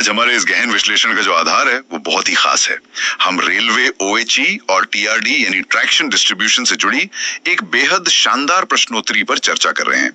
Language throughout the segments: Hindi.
आज हमारे इस गहन विश्लेषण का जो आधार है वो बहुत ही खास है। हम रेलवे OHE और TRD यानी ट्रैक्शन डिस्ट्रीब्यूशन से जुड़ी एक बेहद शानदार प्रश्नोत्तरी पर चर्चा कर रहे हैं।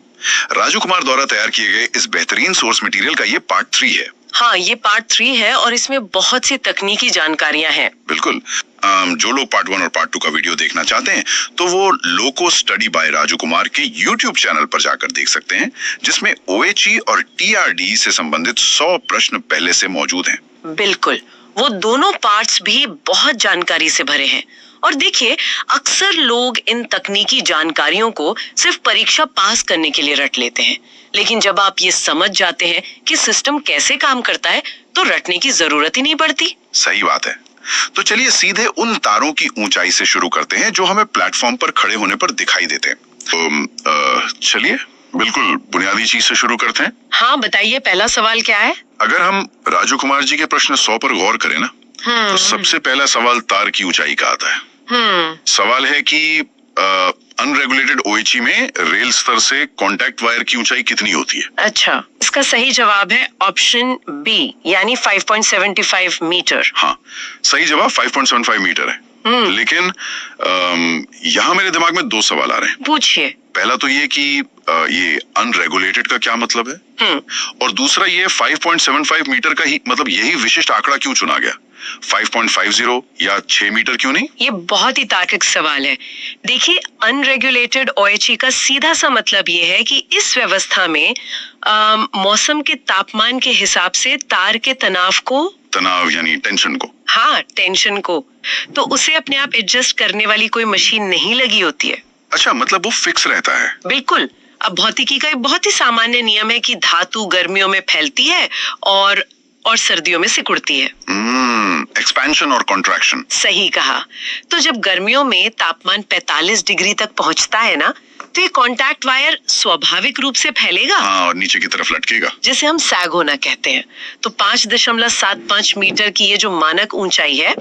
राजू कुमार द्वारा तैयार किए गए इस बेहतरीन सोर्स मटेरियल का ये पार्ट 3 है। हाँ, ये पार्ट 3 है और इसमें बहुत सी तकनीकी जानकारियां हैं। बिल्कुल। जो लोग पार्ट 1 और पार्ट 2 का वीडियो देखना चाहते हैं तो वो लोको स्टडी बाय राजू कुमार के YouTube चैनल पर जाकर देख सकते हैं, जिसमें OHE और TRD से संबंधित 100 प्रश्न पहले से मौजूद हैं। बिल्कुल, वो दोनों पार्ट्स भी बहुत जानकारी से भरे हैं। और देखिए, अक्सर लोग इन तकनीकी जानकारियों को सिर्फ परीक्षा पास करने के लिए रट लेते हैं, लेकिन जब आप ये समझ जाते हैं कि सिस्टम कैसे काम करता है तो रटने की जरूरत ही नहीं पड़ती। सही बात है। तो चलिए सीधे उन तारों की ऊंचाई से शुरू करते हैं जो हमें प्लेटफॉर्म पर खड़े होने पर दिखाई देते हैं। तो चलिए बिल्कुल बुनियादी चीज से शुरू करते हैं। हाँ, बताइए, पहला सवाल क्या है? अगर हम राजू कुमार जी के प्रश्न 100 पर गौर करें ना, तो सबसे पहला सवाल तार की ऊंचाई का आता है। सवाल है कि अनरेगुलेटेड OHE में रेल स्तर से कांटेक्ट वायर की ऊंचाई कितनी होती है? अच्छा, इसका सही जवाब है ऑप्शन बी, यानी 5.75 मीटर। हाँ, सही जवाब 5.75 मीटर है। लेकिन यहाँ मेरे दिमाग में 2 सवाल आ रहे हैं। पूछिए। पहला तो ये कि ये अनरेगुलेटेड का क्या मतलब है, और दूसरा ये 5.75 मीटर का ही मतलब यही विशिष्ट आंकड़ा क्यों चुना गया? 5.50 या 6 मीटर क्यों नहीं? ये बहुत ही तार्किक सवाल है। देखिए, अनरेगुलेटेड OHE का सीधा सा मतलब ये है कि इस व्यवस्था में मौसम के तापमान के हिसाब से तार के तनाव यानी टेंशन को। हाँ, टेंशन को तो उसे अपने आप एडजस्ट करने वाली कोई मशीन नहीं लगी होती है। अच्छा, मतलब वो फिक्स रहता है। बिल्कुल। अब भौतिकी का एक बहुत ही सामान्य नियम है कि धातु गर्मियों में फैलती है और सर्दियों में सिकुड़ती है। एक्सपेंशन और कॉन्ट्रैक्शन। सही कहा। तो जब गर्मियों में तापमान 45 डिग्री तक पहुंचता है ना, तो ये कांटेक्ट वायर स्वाभाविक रूप से फैलेगा। हाँ, और नीचे की तरफ लटकेगा, जिसे हम सैग होना कहते हैं। तो 5.75 मीटर की ये जो मानक ऊंचाई है,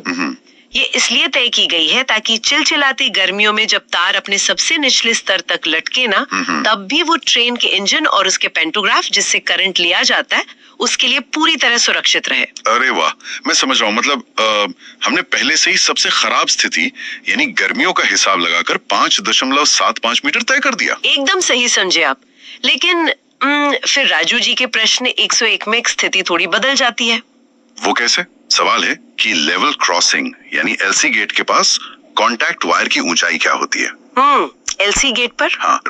ये इसलिए तय की गई है ताकि चिलचिलाती गर्मियों में जब तार अपने सबसे निचले स्तर तक लटके ना, तब भी वो ट्रेन के इंजन और उसके पेंटोग्राफ जिससे करंट लिया जाता है उसके लिए पूरी तरह सुरक्षित रहे। अरे वाह, मैं समझ रहा हूँ। मतलब हमने पहले से ही सबसे खराब स्थिति यानी गर्मियों का हिसाब लगाकर 5.75 मीटर तय कर दिया। एकदम सही समझे आप। लेकिन फिर राजू जी के प्रश्न 101 में एक स्थिति थोड़ी बदल जाती है। वो कैसे? सवाल है कि लेवल क्रॉसिंग यानी LC गेट के पास कांटेक्ट वायर की ऊंचाई क्या होती है? LC गेट पर? हाँ,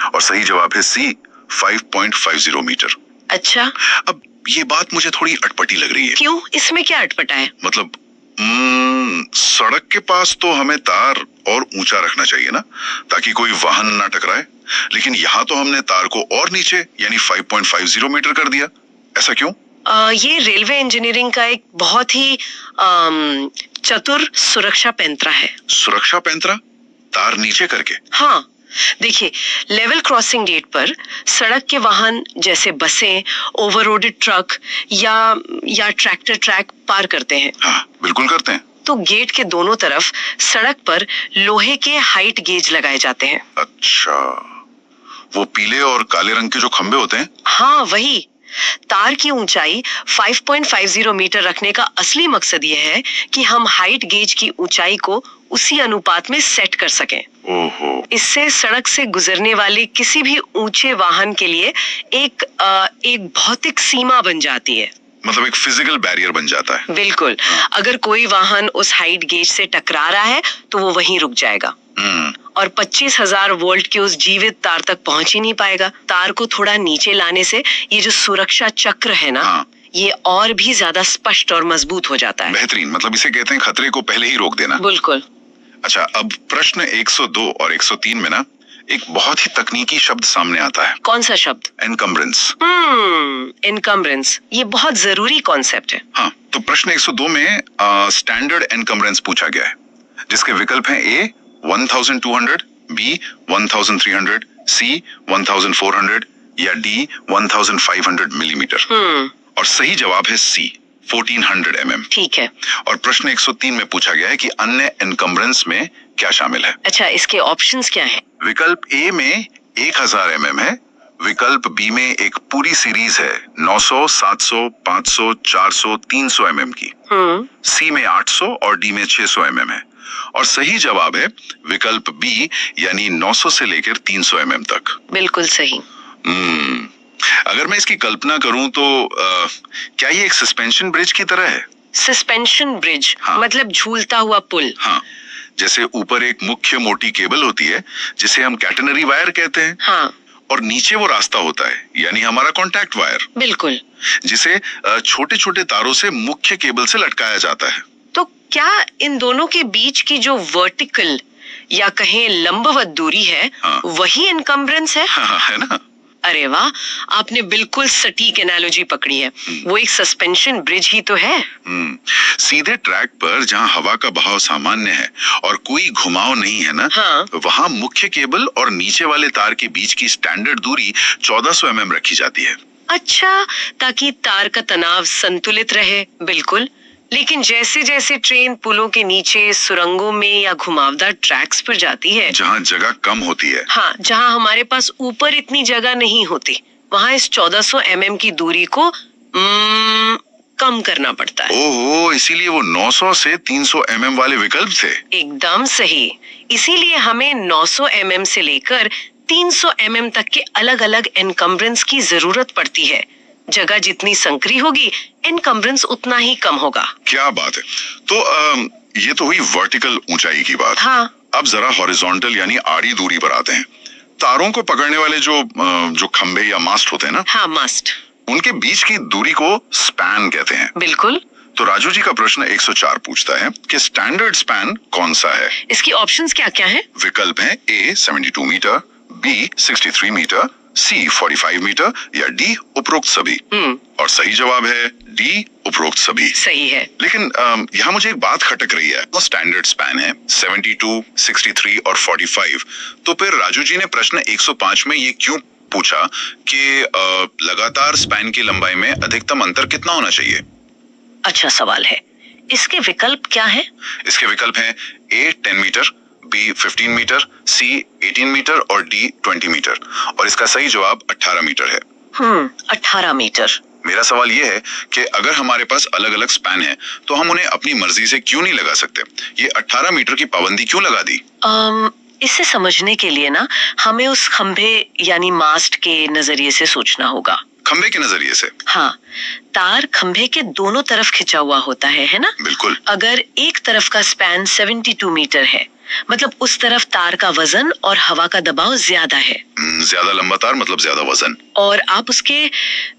और सही जवाब है C, 5.50 मीटर। अच्छा, अब ये बात मुझे थोड़ी अटपटी लग रही है। क्यों? इसमें क्या अटपटा है? मतलब सड़क के पास तो हमें तार और ऊंचा रखना चाहिए ना, ताकि कोई वाहन ना टकराए, लेकिन यहाँ तो हमने तार को और नीचे यानी 5.50 मीटर कर दिया। ऐसा क्यों? ये रेलवे इंजीनियरिंग का एक बहुत ही चतुर सुरक्षा पैंतरा है। सुरक्षा पैंतरा? तार नीचे करके? हाँ, देखिए, लेवल क्रॉसिंग गेट पर सड़क के वाहन जैसे बसें, ओवरलोडेड ट्रक या ट्रैक्टर ट्रैक पार करते हैं। हाँ, बिल्कुल करते हैं। तो गेट के दोनों तरफ सड़क पर लोहे के हाइट गेज लगाए जाते हैं। अच्छा, वो पीले और काले रंग के जो खंबे होते हैं? हाँ, वही। तार की ऊंचाई 5.50 मीटर रखने का असली मकसद यह है कि हम हाइट गेज की ऊंचाई को उसी अनुपात में सेट कर सकें। ओहो। इससे सड़क से गुजरने वाले किसी भी ऊंचे वाहन के लिए एक भौतिक सीमा बन जाती है। मतलब एक फिजिकल बैरियर बन जाता है। बिल्कुल। अगर कोई वाहन उस हाइट गेज से टकरा रहा है तो वो वहीं रुक जाएगा और 25,000 वोल्ट के उस जीवित तार तक पहुंच ही नहीं पाएगा। तार को थोड़ा नीचे लाने से ये जो सुरक्षा चक्र है ना, ये और भी ज्यादा स्पष्ट और मजबूत हो जाता है। बेहतरीन। मतलब इसे कहते हैं खतरे को पहले ही रोक देना। बिल्कुल। अच्छा, अब प्रश्न 102 और 103 में ना एक बहुत ही तकनीकी शब्द सामने आता है। कौन सा शब्द? एनकम्ब्रेंस। एनकम्ब्रेंस, ये बहुत जरूरी कॉन्सेप्ट है। हाँ, तो प्रश्न 102 में स्टैंडर्ड एनकम्ब्रेंस पूछा गया है, जिसके विकल्प हैं A 1200, B 1300, C 1400 या D 1500 मिलीमीटर। और सही जवाब है C, 1400 mm। ठीक है। और प्रश्न 103 में पूछा गया है कि अन्य एनकम्ब्रेंस में क्या शामिल है? अच्छा, इसके ऑप्शंस क्या हैं? विकल्प A में 1000 mm है, विकल्प बी में एक पूरी सीरीज है 900, 700, 500, 400, 300 mm की। सी में 800 और डी में 600 mm है। और सही जवाब है विकल्प बी, यानी 900 से लेकर 300 mm तक। बिल्कुल सही। अगर मैं इसकी कल्पना करूं तो क्या ये एक सस्पेंशन ब्रिज की तरह है? सस्पेंशन ब्रिज हाँ। मतलब झूलता हुआ पुल। हाँ, जैसे ऊपर एक मुख्य मोटी केबल होती है जिसे हम कैटेनरी वायर कहते हैं। हाँ, और नीचे वो रास्ता होता है, यानी हमारा कॉन्टैक्ट वायर, बिल्कुल। जिसे छोटे छोटे तारों से मुख्य केबल से लटकाया जाता है। तो क्या इन दोनों के बीच की जो वर्टिकल या कहें लंबवत दूरी है, हाँ। वही इनकम्बरेंस है? हाँ, है ना? अरे वाह, आपने बिल्कुल सटीक एनालॉजी पकड़ी है। वो एक सस्पेंशन ब्रिज ही तो है। सीधे ट्रैक पर जहाँ हवा का बहाव सामान्य है और कोई घुमाव नहीं है ना, हाँ। वहाँ मुख्य केबल और नीचे वाले तार के बीच की स्टैंडर्ड दूरी 1400 mm रखी जाती है। अच्छा, ताकि तार का तनाव संतुलित रहे। बिल्कुल। लेकिन जैसे जैसे ट्रेन पुलों के नीचे सुरंगों में या घुमावदार ट्रैक्स पर जाती है, जहाँ जगह कम होती है, हाँ, जहाँ हमारे पास ऊपर इतनी जगह नहीं होती, वहाँ इस 1400 mm की दूरी को कम करना पड़ता है। ओहो, इसीलिए वो 900 से 300 mm वाले विकल्प थे। एकदम सही। इसीलिए हमें 900 mm से लेकर 300 mm तक के अलग अलग एनकम्बरेंस की जरूरत पड़ती है। जगह जितनी संकरी होगी, एनकम्बरेंस उतना ही कम होगा। क्या बात है। तो ये तो हुई वर्टिकल ऊंचाई की बात। हाँ। अब जरा हॉरिजॉन्टल यानी आड़ी दूरी पर आते हैं। तारों को पकड़ने वाले जो खंभे या मास्ट होते हैं ना, हाँ, मास्ट, उनके बीच की दूरी को स्पैन कहते हैं। बिल्कुल। तो राजू जी का प्रश्न 104 पूछता है कि स्टैंडर्ड स्पैन कौन सा है? इसकी ऑप्शंस क्या क्या हैं? विकल्प हैं ए 72 मीटर, बी 63 मीटर, सी 45 मीटर या डी उपरोक्त सभी। और सही जवाब है डी उपरोक्त सभी। सही है। लेकिन यहाँ मुझे एक बात खटक रही है। स्टैंडर्ड स्पैन है 72, 63 और 45। तो फिर राजू जी ने प्रश्न 105 में ये क्यों पूछा कि लगातार स्पैन की लंबाई में अधिकतम अंतर कितना होना चाहिए? अच्छा सवाल है। इसके विकल्प क्या है? इसके विकल्प हैं ए 10 मीटर, बी 15 मीटर, सी 18 मीटर और डी 20 मीटर। और इसका सही जवाब 18 मीटर है। 18 मीटर। मेरा सवाल ये है कि अगर हमारे पास अलग अलग स्पैन है तो हम उन्हें अपनी मर्जी से क्यों नहीं लगा सकते? ये 18 मीटर की पाबंदी क्यों लगा दी? इसे समझने के लिए ना हमें उस खंभे यानी मास्ट के नजरिए से सोचना होगा। खंभे के नजरिए से? हाँ, तार खंभे के दोनों तरफ खिंचा हुआ होता है ना? बिल्कुल। अगर एक तरफ का स्पैन 72 मीटर है, मतलब उस तरफ तार का वजन और हवा का दबाव ज्यादा है। ज्यादा लंबा तार मतलब ज्यादा वजन। और आप उसके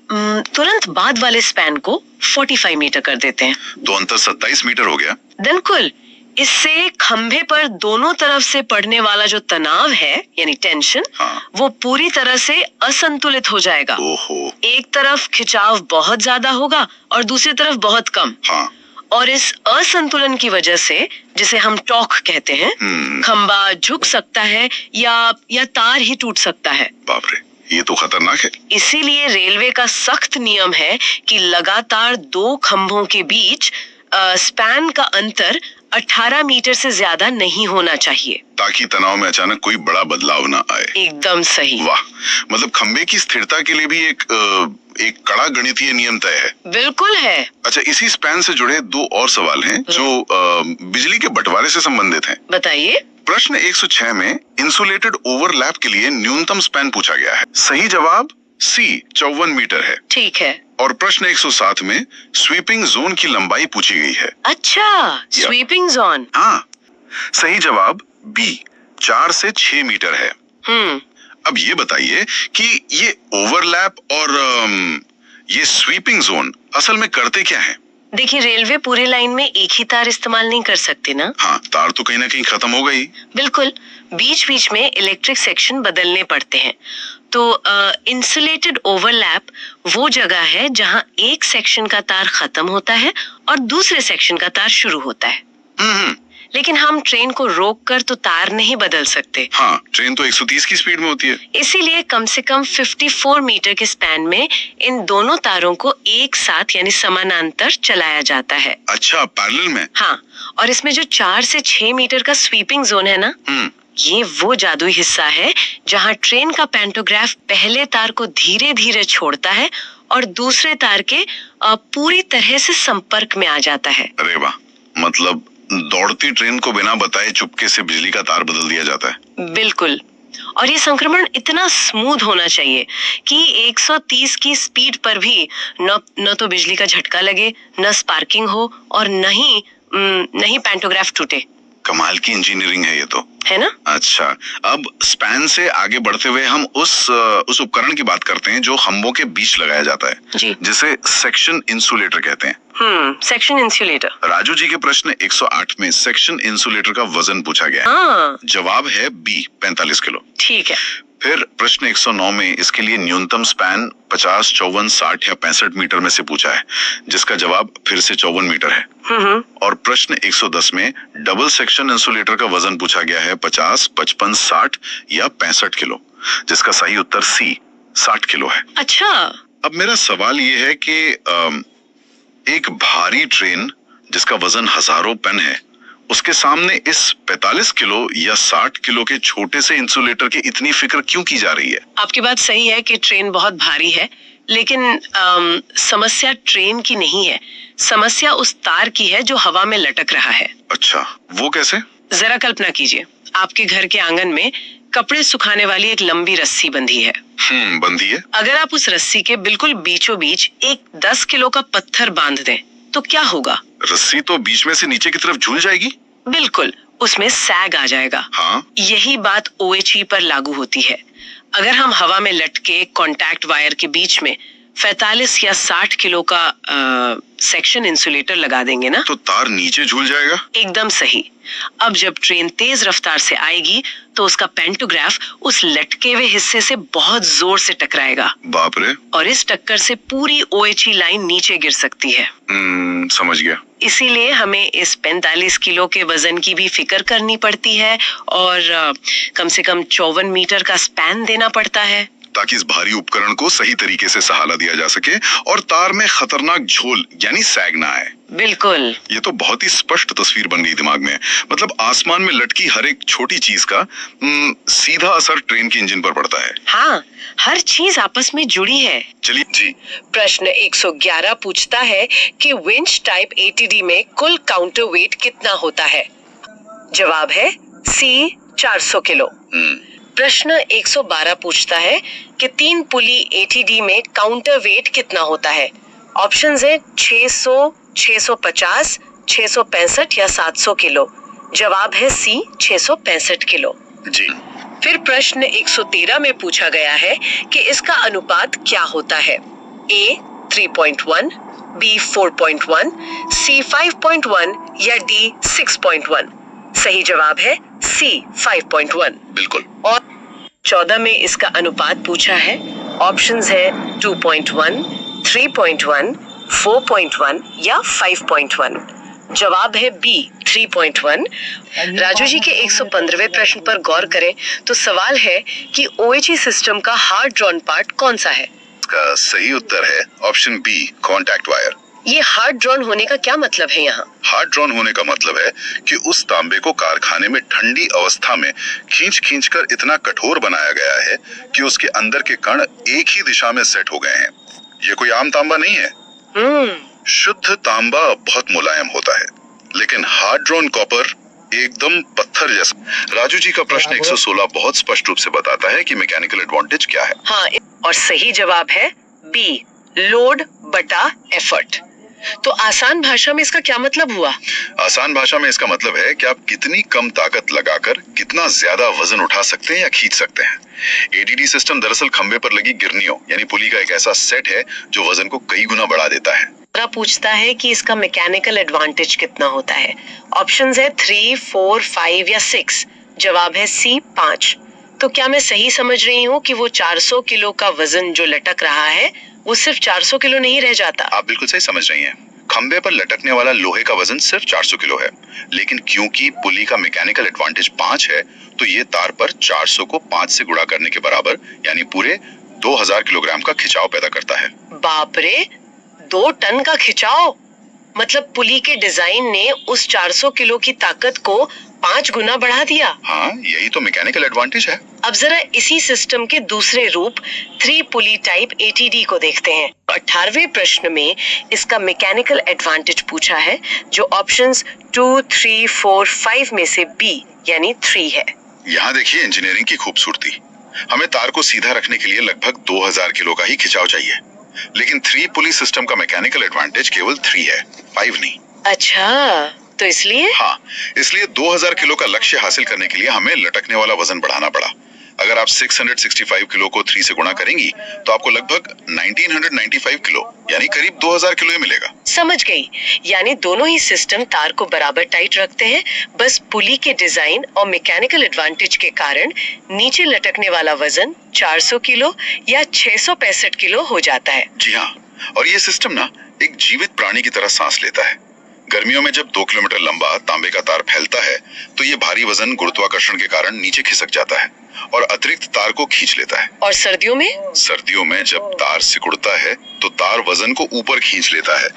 तुरंत बाद वाले स्पैन को 45 मीटर कर देते हैं, तो अंतर 27 मीटर हो गया। बिल्कुल। इससे खंभे पर दोनों तरफ से पड़ने वाला जो तनाव है यानी टेंशन, हाँ। वो पूरी तरह से असंतुलित हो जाएगा। ओहो। एक तरफ खिंचाव बहुत ज्यादा होगा और दूसरी तरफ बहुत कम। हाँ। और इस असंतुलन की वजह से, जिसे हम टॉर्क कहते हैं, खंभा झुक सकता है या तार ही टूट सकता है। बाप रे, ये तो खतरनाक है। इसीलिए रेलवे का सख्त नियम है कि लगातार दो खंभों के बीच स्पैन का अंतर 18 मीटर से ज्यादा नहीं होना चाहिए, ताकि तनाव में अचानक कोई बड़ा बदलाव ना आए। एकदम सही। वाह, मतलब खंभे की स्थिरता के लिए भी एक कड़ा गणितीय नियम तय है। बिल्कुल है। अच्छा, इसी स्पैन से जुड़े दो और सवाल हैं जो बिजली के बंटवारे से संबंधित हैं। बताइए। प्रश्न 106 में इंसुलेटेड ओवरलैप के लिए न्यूनतम स्पैन पूछा गया है। सही जवाब सी 54 मीटर है। ठीक है। और प्रश्न 107 में स्वीपिंग जोन की लंबाई पूछी गई है। अच्छा, स्वीपिंग जोन। हाँ, सही जवाब बी 4 से 6 मीटर है। अब ये बताइए कि ये ओवरलैप और ये स्वीपिंग जोन असल में करते क्या हैं? देखिए, रेलवे पूरी लाइन में एक ही तार इस्तेमाल नहीं कर सकते ना। हाँ, तार तो कहीं ना कहीं खत्म हो गई। बिल्कुल, बीच बीच में इलेक्ट्रिक सेक्शन बदलने पड़ते हैं। तो इंसुलेटेड ओवरलैप वो जगह है जहां एक सेक्शन का तार खत्म होता है और दूसरे सेक्शन का तार शुरू होता है। लेकिन हम ट्रेन को रोककर तो तार नहीं बदल सकते। हाँ, ट्रेन तो 130 की स्पीड में होती है। इसीलिए कम से कम 54 मीटर के स्पैन में इन दोनों तारों को एक साथ यानी समानांतर चलाया जाता है। अच्छा, पैरेलल में? हाँ, और इसमें जो 4 से 6 मीटर का स्वीपिंग जोन है ना, ये वो जादुई हिस्सा है जहां ट्रेन का पैंटोग्राफ पहले तार को धीरे धीरे छोड़ता है और दूसरे तार के पूरी तरह से संपर्क में आ जाता है। अरे वाह, मतलब दौड़ती ट्रेन को बिना बताए चुपके से बिजली का तार बदल दिया जाता है। बिल्कुल। और ये संक्रमण इतना स्मूथ होना चाहिए कि 130 की स्पीड पर भी न तो बिजली का झटका लगे, न स्पार्किंग हो और न ही पैंटोग्राफ टूटे। कमाल की इंजीनियरिंग है ये तो, है ना? अच्छा, अब स्पैन से आगे बढ़ते हुए हम उस उपकरण की बात करते हैं जो खंभों के बीच लगाया जाता है, जी। जिसे सेक्शन इंसुलेटर कहते हैं। Section insulator. राजू जी के प्रश्न 108 में सेक्शन इंसुलेटर का वजन पूछा गया है। हाँ, जवाब है बी, 45 किलो। ठीक है। फिर प्रश्न 109 में इसके लिए न्यूनतम स्पैन 50, 54, 60 या 65 मीटर में से पूछा है, जिसका जवाब फिर से 54 मीटर है। और प्रश्न 110 में डबल सेक्शन इंसुलेटर का वजन पूछा गया है 50, 55, 60 या 65 किलो, जिसका सही उत्तर सी, 60 किलो है। अच्छा, अब मेरा सवाल ये है कि एक भारी ट्रेन जिसका वजन हजारों टन है, उसके सामने इस 45 किलो या 60 किलो के छोटे से इंसुलेटर की इतनी फिक्र क्यों की जा रही है? आपकी बात सही है कि ट्रेन बहुत भारी है, लेकिन समस्या ट्रेन की नहीं है, समस्या उस तार की है जो हवा में लटक रहा है। अच्छा, वो कैसे? जरा कल्पना कीजिए, आपके घर के आंगन में कपड़े सुखाने वाली एक लंबी रस्सी बंधी है। बंधी है। अगर आप उस रस्सी के बिल्कुल बीचों बीच एक 10 किलो का पत्थर बांध दें, तो क्या होगा? रस्सी तो बीच में से नीचे की तरफ झूल जाएगी। बिल्कुल, उसमें सैग आ जाएगा। हाँ? यही बात OHE पर लागू होती है। अगर हम हवा में लटके कॉन्टैक्ट वायर के बीच में 45 या 60 किलो का सेक्शन इंसुलेटर लगा देंगे ना, तो तार नीचे झूल जाएगा। एकदम सही। अब जब ट्रेन तेज रफ्तार से आएगी तो उसका पैंटोग्राफ उस लटके हुए हिस्से से बहुत जोर से टकराएगा। बाप रे। और इस टक्कर से पूरी OHE लाइन नीचे गिर सकती है। समझ गया। इसीलिए हमें इस 45 किलो के वजन की भी फिक्र करनी पड़ती है और कम से कम 54 मीटर का स्पैन देना पड़ता है, ताकि इस भारी उपकरण को सही तरीके से सहारा दिया जा सके और तार में खतरनाक झोल यानी सैग ना आए। बिल्कुल। ये तो बहुत ही स्पष्ट तस्वीर बन गई दिमाग में। मतलब आसमान में लटकी हर एक छोटी चीज का सीधा असर ट्रेन के इंजन पर पड़ता है। हाँ, हर चीज आपस में जुड़ी है। चलिए जी। प्रश्न 111 पूछता है कि विंच टाइप ATD में कुल काउंटर वेट कितना होता है? जवाब है सी, 400 किलो। प्रश्न 112 पूछता है कि 3 पुली ATD में काउंटर वेट कितना होता है? ऑप्शंस है 600, 650, 665 या 700 किलो। जवाब है सी, 665 किलो। जी। फिर प्रश्न 113 में पूछा गया है कि इसका अनुपात क्या होता है? A 3.1, B 4.1, C 5.1 या D 6.1। सही जवाब है C 5.1। बिल्कुल। और 14 में इसका अनुपात पूछा है। ऑप्शंस है 2.1, 3.1, 4.1 या 5.1। जवाब है B 3.1। राजू जी के 115वें प्रश्न पर गौर करें तो सवाल है कि OHE सिस्टम का हार्ड ड्रॉन पार्ट कौन सा है? इसका सही उत्तर है ऑप्शन बी, कॉन्टैक्ट वायर। ये हार्ड ड्रॉन होने का क्या मतलब है यहाँ? हार्ड ड्रॉन होने का मतलब है कि उस तांबे को कारखाने में ठंडी अवस्था में खींच कर इतना कठोर बनाया गया है कि उसके अंदर के कण एक ही दिशा में सेट हो गए हैं। ये कोई आम तांबा नहीं है। शुद्ध तांबा बहुत मुलायम होता है, लेकिन हार्ड ड्रॉन कॉपर एकदम पत्थर जैसा। राजू जी का प्रश्न 116 बहुत स्पष्ट रूप से बताता है कि मैकेनिकल एडवांटेज क्या है। हाँ, और सही जवाब है बी, लोड बटा एफर्ट। तो आसान भाषा में इसका क्या मतलब हुआ? आसान भाषा में इसका मतलब है कि आप कितनी कम ताकत लगाकर कितना ज्यादा वजन उठा सकते हैं या खींच सकते हैं। ADD सिस्टम दरअसल खंबे पर लगी गिरनियों यानी पुली का एक ऐसा सेट है जो वजन को कई गुना बढ़ा देता है। पूछता है कि इसका मैकेनिकल एडवांटेज कितना होता है। ऑप्शंस है 3, 4, 5 या 6। जवाब है सी, 5। तो क्या मैं सही समझ रही हूँ कि वो 400 किलो का वजन जो लटक रहा है वो सिर्फ 400 किलो नहीं रह जाता? आप बिल्कुल सही समझ रही हैं। खंबे पर लटकने वाला लोहे का वजन सिर्फ 400 किलो है, लेकिन क्योंकि पुली का मैकेनिकल एडवांटेज 5 है, तो ये तार पर 400 को 5 से गुणा करने के बराबर यानी पूरे 2000 किलोग्राम का खिंचाव पैदा करता है। बाप रे, 2 टन का खिंचाव! मतलब पुली के डिजाइन ने उस 400 किलो की ताकत को 5 गुना बढ़ा दिया। हाँ, यही तो मैकेनिकल एडवांटेज है। अब जरा इसी सिस्टम के दूसरे रूप 3 पुली टाइप ATD को देखते हैं। 18वें प्रश्न में इसका मैकेनिकल एडवांटेज पूछा है, जो ऑप्शंस 2, 3, 4, 5 में से B यानी 3 है। यहाँ देखिए इंजीनियरिंग की खूबसूरती। हमें तार को सीधा रखने के लिए लगभग 2000 किलो का ही खिंचाव चाहिए, लेकिन 3 पुली सिस्टम का मैकेनिकल एडवांटेज केवल 3 है, 5 नहीं। अच्छा, तो इसलिए? हाँ, इसलिए 2000 किलो का लक्ष्य हासिल करने के लिए हमें लटकने वाला वजन बढ़ाना पड़ा। अगर आप 665 किलो को 3 से गुणा करेंगी तो आपको लगभग 1995 किलो यानी करीब 2000 किलो ही मिलेगा। समझ गई। यानी दोनों ही सिस्टम तार को बराबर टाइट रखते हैं, बस पुली के डिजाइन और मैकेनिकल एडवांटेज के कारण नीचे लटकने वाला वजन 400 किलो या 665 किलो हो जाता है। जी हाँ, और ये सिस्टम ना एक जीवित प्राणी की तरह सांस लेता है। गर्मियों में जब 2 किलोमीटर लंबा तांबे का तार फैलता है तो ये भारी वजन गुरुत्वाकर्षण के कारण नीचे खिसक जाता है और अतिरिक्त तार को खींच लेता है। और सर्दियों में? सर्दियों में जब तार सिकुड़ता है तो तार वजन को ऊपर खींच लेता है।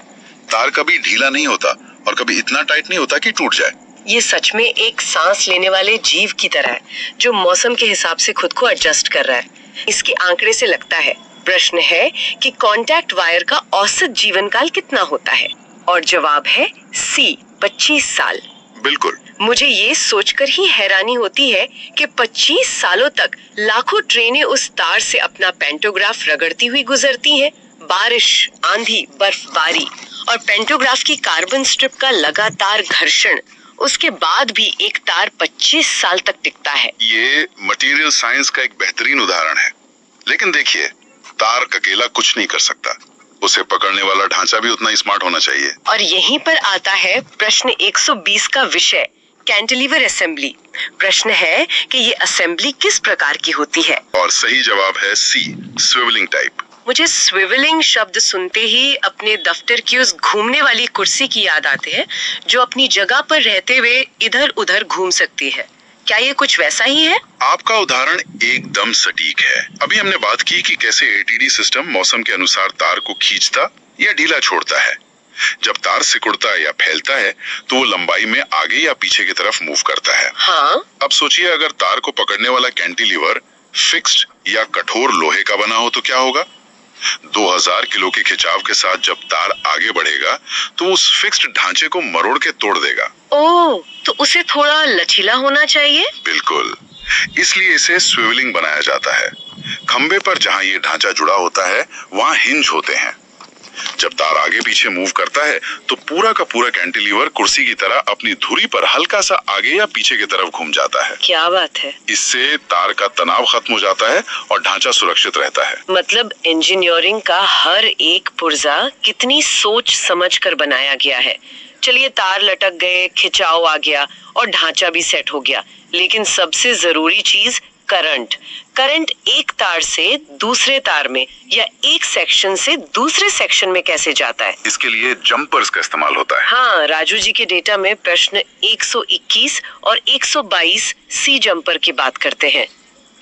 तार कभी ढीला नहीं होता और कभी इतना टाइट नहीं होता कि टूट जाए। ये सच में एक सांस लेने वाले जीव की तरह है, जो मौसम के हिसाब से खुद को एडजस्ट कर रहा है। इसके आंकड़े से लगता है। प्रश्न है कि कांटेक्ट वायर का औसत जीवन काल कितना होता है, और जवाब है C, 25 साल। बिल्कुल। मुझे ये सोचकर ही हैरानी होती है कि 25 सालों तक लाखों ट्रेनें उस तार से अपना पेंटोग्राफ रगड़ती हुई गुजरती हैं। बारिश, आंधी, बर्फबारी और पेंटोग्राफ की कार्बन स्ट्रिप का लगातार घर्षण, उसके बाद भी एक तार 25 साल तक टिकता है। ये मटेरियल साइंस का एक बेहतरीन उदाहरण है। लेकिन देखिए, तार अकेला कुछ नहीं कर सकता, उसे पकड़ने वाला ढांचा भी उतना ही स्मार्ट होना चाहिए। और यहीं पर आता है प्रश्न 120 का विषय, कैंटिलीवर असेंबली। प्रश्न है कि ये असेंबली किस प्रकार की होती है, और सही जवाब है C, स्विवलिंग टाइप। मुझे स्विवलिंग शब्द सुनते ही अपने दफ्तर की उस घूमने वाली कुर्सी की याद आती है, जो अपनी जगह पर रहते हुए इधर उधर घूम सकती है। क्या ये कुछ वैसा ही है? आपका उदाहरण एकदम सटीक है। अभी हमने बात की कि कैसे ATD सिस्टम मौसम के अनुसार तार को खींचता या ढीला छोड़ता है। जब तार सिकुड़ता या फैलता है तो वो लंबाई में आगे या पीछे की तरफ मूव करता है। हाँ? अब सोचिए, अगर तार को पकड़ने वाला कैंटिलीवर फिक्स्ड या कठोर लोहे का बना हो तो क्या होगा? 2000 किलो के खिंचाव के साथ जब तार आगे बढ़ेगा तो उस फिक्स्ड ढांचे को मरोड़ के तोड़ देगा। ओह, तो उसे थोड़ा लचीला होना चाहिए। बिल्कुल, इसलिए इसे स्विवलिंग बनाया जाता है। खंबे पर जहां ये ढांचा जुड़ा होता है वहां हिंज होते हैं। जब तार आगे पीछे मूव करता है तो पूरा का पूरा कैंटिलीवर कुर्सी की तरह अपनी धुरी पर हल्का सा आगे या पीछे की तरफ घूम जाता है। क्या बात है। इससे तार का तनाव खत्म हो जाता है और ढांचा सुरक्षित रहता है। मतलब इंजीनियरिंग का हर एक पुर्जा कितनी सोच समझ कर बनाया गया है। चलिए, तार लटक गए, खिंचाव आ गया और ढांचा भी सेट हो गया, लेकिन सबसे जरूरी चीज करंट। करंट एक तार से दूसरे तार में या एक सेक्शन से दूसरे सेक्शन में कैसे जाता है? इसके लिए जंपर्स का इस्तेमाल होता है। हाँ, राजू जी के डेटा में प्रश्न 121 और 122 C जंपर की बात करते हैं।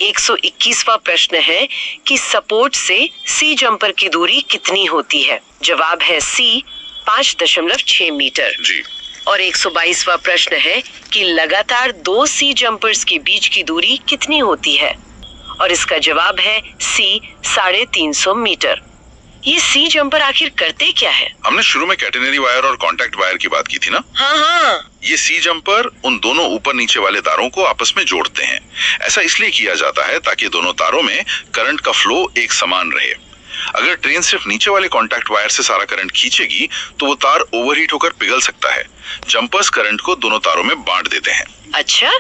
121वां प्रश्न है कि सपोर्ट से C जंपर की दूरी कितनी होती है? जवाब है C, 5.6 मीटर। जी। और 122वां प्रश्न है कि लगातार 2 C जंपर्स के बीच की दूरी कितनी होती है? और इसका जवाब है C, 350 मीटर। ये C जंपर आखिर करते क्या है? हमने शुरू में कैटेनरी वायर और कांटेक्ट वायर की बात की थी ना? हाँ। ये C जंपर उन दोनों ऊपर नीचे वाले तारों को आपस में जोड़ते हैं। ऐसा इसलिए किया जाता है ताकि दोनों तारों में करंट का फ्लो एक समान रहे। अगर ट्रेन सिर्फ नीचे वाले कांटेक्ट वायर से सारा करंट खींचेगी तो वो तार ओवरहीट होकर पिघल सकता है। जंपर्स करंट को दोनों तारों में बांट देते हैं। अच्छा,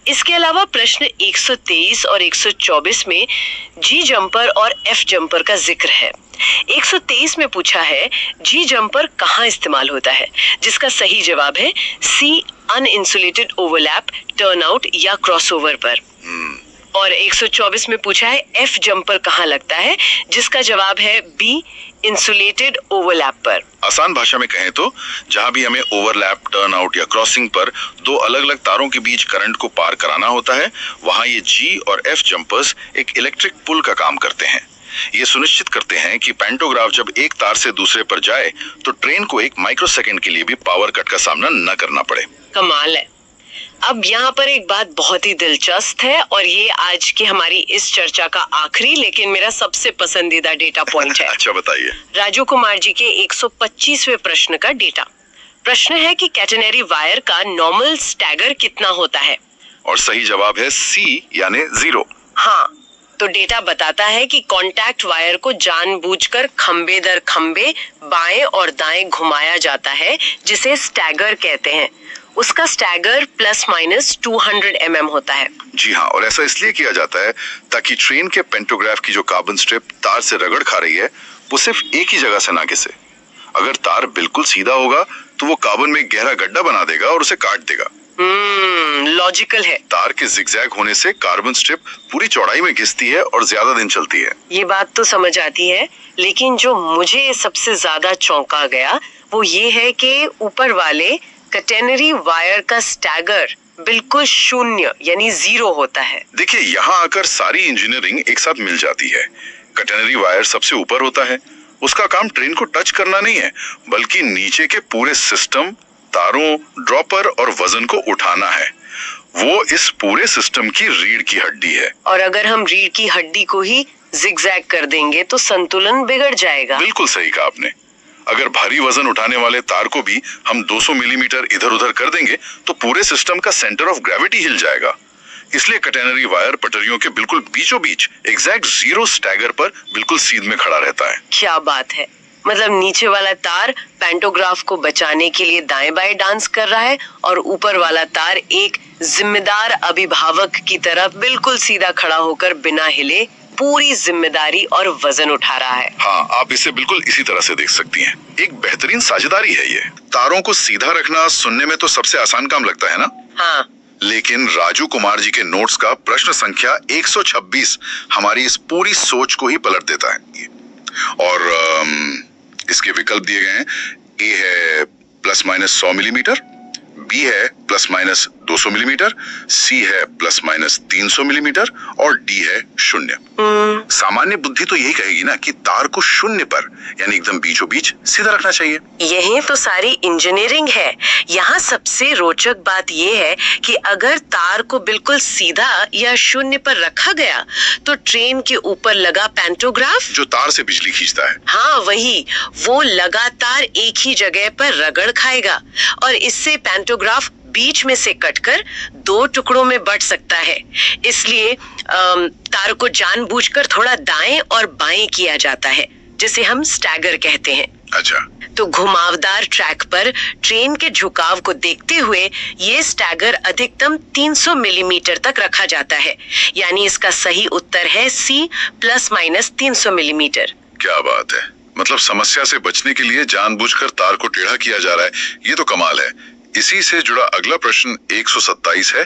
इसके अलावा प्रश्न 123 और 124 में G जंपर और F जंपर का जिक्र है। 123 में पूछा है G जंपर कहाँ इस्तेमाल होता है, जिसका सही जवाब है C, अनइंसुलेटेड ओवरलैप, टर्नआउट या क्रॉसओवर पर। और 124 में पूछा है F जंपर कहाँ लगता है, जिसका जवाब है B, इंसुलेटेड ओवरलैप पर। आसान भाषा में कहें तो जहां भी हमें ओवरलैप, टर्नआउट या क्रॉसिंग पर दो अलग अलग तारों के बीच करंट को पार कराना होता है, वहां ये G और F जंपर्स एक इलेक्ट्रिक पुल का काम करते हैं। ये सुनिश्चित करते हैं कि पैंटोग्राफ जब एक तार से दूसरे पर जाए तो ट्रेन को एक माइक्रोसेकंड के लिए भी पावर कट का सामना न करना पड़े। कमाल है। अब यहाँ पर एक बात बहुत ही दिलचस्प है और ये आज की हमारी इस चर्चा का आखिरी लेकिन मेरा सबसे पसंदीदा डेटा पॉइंट है। अच्छा बताइए। राजू कुमार जी के 125वें प्रश्न का डेटा। प्रश्न है कि कैटेनरी वायर का नॉर्मल स्टैगर कितना होता है? और सही जवाब है सी यानी 0। हाँ, तो डेटा बताता है कि कांटेक्ट वायर को जानबूझकर खंबे दर खंबे बाएं और दाएं घुमाया जाता है जिसे स्टैगर कहते हैं। उसका स्टैगर प्लस माइनस 200 mm होता है। जी हाँ, और ऐसा इसलिए किया जाता है ताकि ट्रेन के पेंटोग्राफ की जो कार्बन स्ट्रिप तार से रगड़ खा रही है वो सिर्फ एक ही जगह से ना घिसे। अगर तार बिल्कुल सीधा होगा तो वो कार्बन में गहरा गड्ढा बना देगा और उसे काट देगा। लॉजिकल है। तार के जिगजैग होने से कार्बन स्ट्रिप पूरी चौड़ाई में घिसती है और ज्यादा दिन चलती है। ये बात तो समझ आती है, लेकिन जो मुझे सबसे ज्यादा चौंका गया वो ये है कि ऊपर वाले कैटेनरी वायर का स्टैगर बिल्कुल शून्य यानी 0 होता है। देखिए, यहाँ आकर सारी इंजीनियरिंग एक साथ मिल जाती है। कैटेनरी वायर सबसे ऊपर होता है, उसका काम ट्रेन को टच करना नहीं है बल्कि नीचे के पूरे सिस्टम, तारों, ड्रॉपर और वजन को उठाना है। वो इस पूरे सिस्टम की रीढ़ की हड्डी है। और अगर हम रीढ़ की हड्डी को ही जिगजैग कर देंगे तो संतुलन बिगड़ जाएगा। बिल्कुल सही कहा आपने। अगर भारी वजन उठाने वाले तार को भी हम 200 मिलीमीटर इधर उधर कर देंगे तो पूरे सिस्टम का सेंटर ऑफ ग्रेविटी हिल जाएगा। इसलिए कैटेनरी वायर पटरियों के बिल्कुल बीचों बीच एग्जैक्ट 0 स्टैगर पर बिल्कुल सीध में खड़ा रहता है। क्या बात है, मतलब नीचे वाला तार पैंटोग्राफ को बचाने के लिए दाएं बाएं डांस कर रहा है और ऊपर वाला तार एक जिम्मेदार अभिभावक की तरह बिल्कुल सीधा खड़ा होकर बिना हिले पूरी जिम्मेदारी और वजन उठा रहा है। हाँ, आप इसे बिल्कुल इसी तरह से देख सकती हैं। एक बेहतरीन साझेदारी है ये। तारों को सीधा रखना सुनने में तो सबसे आसान काम लगता है ना? हाँ, लेकिन राजू कुमार जी के नोट्स का प्रश्न संख्या 126 हमारी इस पूरी सोच को ही पलट देता है। और इसके विकल्प दिए गए हैं। ए है प्लस माइनस 100 मिलीमीटर, बी है प्लस माइनस 200 मिलीमीटर, सी है प्लस माइनस 300 मिलीमीटर और डी है 0। सामान्य बुद्धि तो यही कहेगी ना कि तार को 0 पर यानी एकदम बीचों बीच सीधा रखना चाहिए। यही तो सारी इंजीनियरिंग है। यहाँ सबसे रोचक बात ये है कि अगर तार को बिल्कुल सीधा या 0 पर रखा गया तो ट्रेन के ऊपर लगा पैंटोग्राफ जो तार से बिजली खींचता है, हाँ वही, वो लगातार एक ही जगह पर रगड़ खाएगा और इससे पैंटोग्राफ बीच में से कटकर 2 टुकड़ों में बंट सकता है। इसलिए तार को जानबूझकर थोड़ा दाएं और बाएं किया जाता है जिसे हम स्टैगर कहते हैं। अच्छा, तो घुमावदार ट्रैक पर ट्रेन के झुकाव को देखते हुए ये स्टैगर अधिकतम 300 मिलीमीटर तक रखा जाता है। यानी इसका सही उत्तर है सी प्लस माइनस 300 मिलीमीटर। क्या बात है, मतलब समस्या से बचने के लिए जानबूझकर तार को टेढ़ा किया जा रहा है। ये तो कमाल है। इसी से जुड़ा अगला प्रश्न 127 है।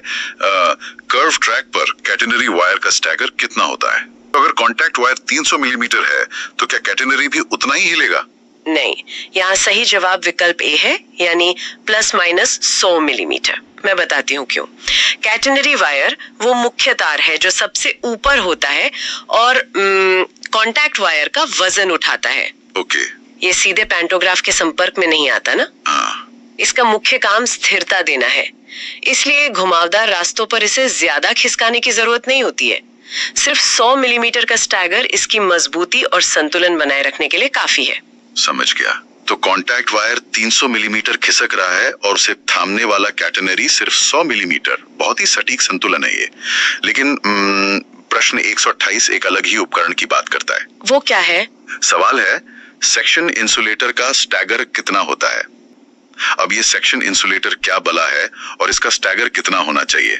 कर्व ट्रैक पर कैटेनरी वायर का स्टैगर कितना होता है? तो अगर कॉन्टैक्ट वायर 300 मिलीमीटर है तो क्या कैटेनरी भी उतना ही हिलेगा? नहीं, यहाँ सही जवाब विकल्प ए है यानी प्लस माइनस 100 मिलीमीटर। मैं बताती हूँ क्यों। कैटेनरी वायर वो मुख्य तार है जो सबसे ऊपर होता है और कॉन्टैक्ट वायर का वजन उठाता है। ओके, ये सीधे पैंटोग्राफ के संपर्क में नहीं आता ना। हाँ, इसका मुख्य काम स्थिरता देना है, इसलिए घुमावदार रास्तों पर इसे ज्यादा खिसकाने की जरूरत नहीं होती है। सिर्फ 100 मिलीमीटर का स्टैगर इसकी मजबूती और संतुलन बनाए रखने के लिए काफी है। समझ गया। तो कॉन्टैक्ट वायर 300 मिलीमीटर खिसक रहा है और उसे थामने वाला कैटेनरी सिर्फ 100 मिलीमीटर। बहुत ही सटीक संतुलन है ये। लेकिन प्रश्न 128 एक अलग ही उपकरण की बात करता है। वो क्या है? सवाल है, सेक्शन इंसुलेटर का स्टैगर कितना होता है? अब ये सेक्शन इंसुलेटर क्या बला है और इसका स्टैगर कितना होना चाहिए?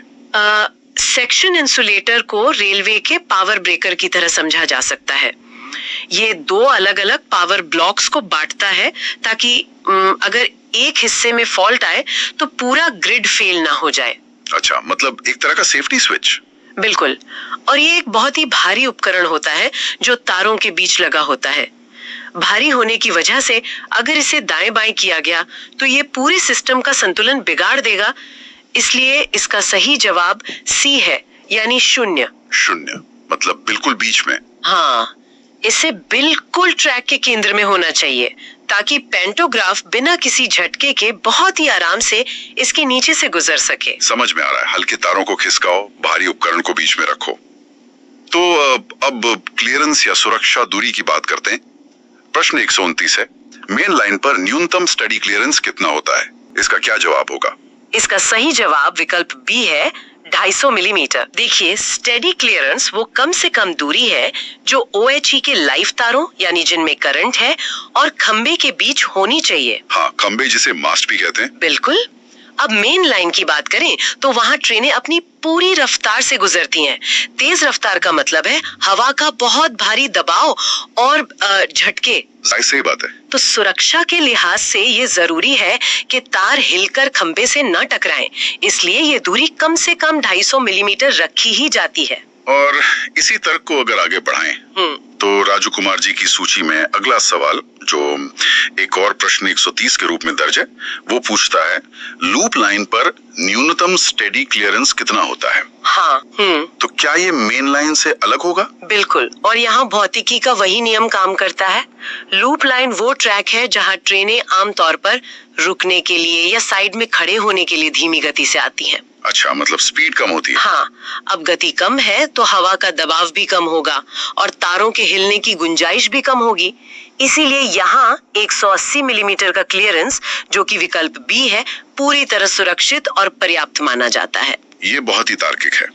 सेक्शन इंसुलेटर को रेलवे के पावर ब्रेकर की तरह समझा जा सकता है। ये 2 अलग अलग पावर ब्लॉक्स को बांटता है ताकि अगर एक हिस्से में फॉल्ट आए तो पूरा ग्रिड फेल ना हो जाए। अच्छा, मतलब एक तरह का सेफ्टी स्विच। बिल्कुल। और ये एक बहुत ही भारी उपकरण होता है जो तारों के बीच लगा होता है। भारी होने की वजह से अगर इसे दाएं बाएं किया गया तो ये पूरे सिस्टम का संतुलन बिगाड़ देगा। इसलिए इसका सही जवाब सी है यानी 0। 0 मतलब बिल्कुल बीच में। हाँ, इसे बिल्कुल ट्रैक के केंद्र में होना चाहिए ताकि पेंटोग्राफ बिना किसी झटके के बहुत ही आराम से इसके नीचे से गुजर सके। समझ में आ रहा है। हल्के तारों को खिसकाओ, भारी उपकरण को बीच में रखो। तो अब क्लियरेंस या सुरक्षा दूरी की बात करते हैं। प्रश्न 129 है, मेन लाइन पर न्यूनतम स्टडी क्लियरेंस कितना होता है? इसका क्या जवाब होगा? इसका सही जवाब विकल्प बी है, 250 मिलीमीटर। देखिए, स्टेडी क्लियरेंस वो कम से कम दूरी है जो OHE के लाइव तारों यानी जिनमें करंट है और खंबे के बीच होनी चाहिए। हाँ, खंबे जिसे मास्ट भी कहते हैं। बिल्कुल। अब मेन लाइन की बात करें तो वहाँ ट्रेनें अपनी पूरी रफ्तार से गुजरती हैं। तेज रफ्तार का मतलब है हवा का बहुत भारी दबाव और झटके। सही बात है। तो सुरक्षा के लिहाज से ये जरूरी है कि तार हिलकर खंबे से न टकराएं, इसलिए ये दूरी कम से कम 250 मिलीमीटर रखी ही जाती है। और इसी तर्क को अगर आगे बढ़ाएं तो राजू कुमार जी की सूची में अगला सवाल, जो एक और प्रश्न 130 के रूप में दर्ज है, वो पूछता है लूप लाइन पर न्यूनतम स्टेडी क्लियरेंस कितना होता है? हाँ। तो क्या ये मेन लाइन से अलग होगा? बिल्कुल, और यहाँ भौतिकी का वही नियम काम करता है। लूप लाइन वो ट्रैक है जहाँ ट्रेनें आमतौर पर रुकने के लिए या साइड में खड़े होने के लिए धीमी गति से आती हैं। अच्छा, मतलब स्पीड कम होती है। हाँ, अब गति कम है तो हवा का दबाव भी कम होगा और तारों के हिलने की गुंजाइश भी कम होगी। इसीलिए यहाँ 180 मिलीमीटर का क्लियरेंस, जो कि विकल्प बी है, पूरी तरह सुरक्षित और पर्याप्त माना जाता है। ये बहुत ही तार्किक है।